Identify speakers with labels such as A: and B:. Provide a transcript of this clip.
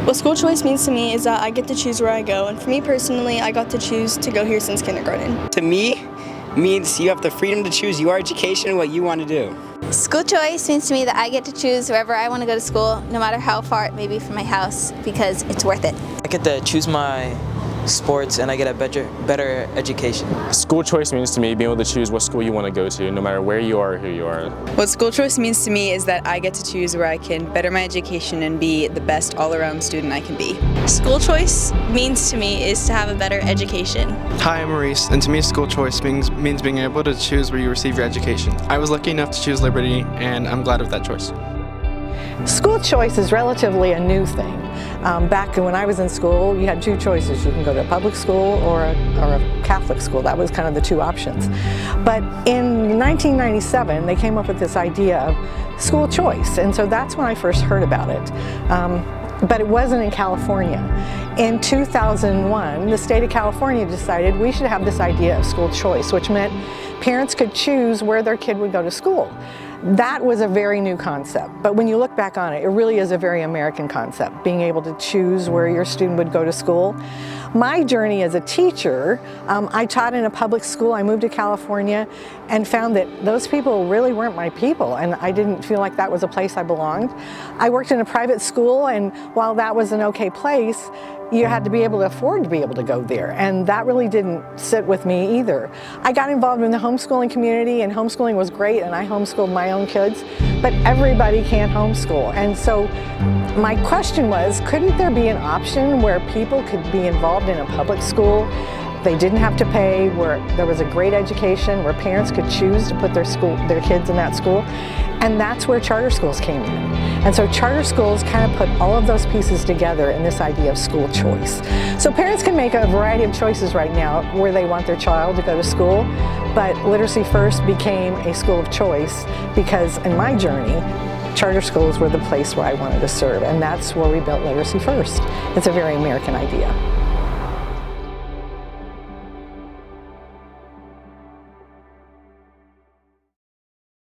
A: What school choice means to me is that I get to choose where I go, and for me personally, I got to choose to go here since kindergarten.
B: To me, means you have the freedom to choose your education and what you want to do.
C: School choice means to me that I get to choose wherever I want to go to school, no matter how far it may be from my house, because it's worth it.
D: I get to choose my sports and I get a better education.
E: School choice means to me being able to choose what school you want to go to, no matter where you are or who you are.
F: What school choice means to me is that I get to choose where I can better my education and be the best all-around student I can be.
A: School choice means to me is to have a better education.
G: Hi, I'm Maurice, and to me school choice means being able to choose where you receive your education. I was lucky enough to choose Liberty, and I'm glad with that choice.
H: School choice is relatively a new thing. Back when I was in school, you had two choices. You can go to a public school or a Catholic school. That was kind of the two options. But in 1997, they came up with this idea of school choice, and so that's when I first heard about it. But it wasn't in California. In 2001, the state of California decided we should have this idea of school choice, which meant parents could choose where their kid would go to school. That was a very new concept, but when you look back on it, it really is a very American concept, being able to choose where your student would go to school. My journey as a teacher, I taught in a public school. I moved to California and found that those people really weren't my people, and I didn't feel like that was a place I belonged. I worked in a private school, and while that was an okay place, you had to be able to afford to be able to go there, and that really didn't sit with me either. I got involved in the homeschooling community, and homeschooling was great, and I homeschooled my own kids, but everybody can't homeschool. And so my question was, couldn't there be an option where people could be involved in a public school? They didn't have to pay, where there was a great education, where parents could choose to put their kids in that school, and that's where charter schools came in. And so charter schools kind of put all of those pieces together in this idea of school choice. So parents can make a variety of choices right now where they want their child to go to school, but Literacy First became a school of choice because in my journey, charter schools were the place where I wanted to serve, and that's where we built Literacy First. It's a very American idea.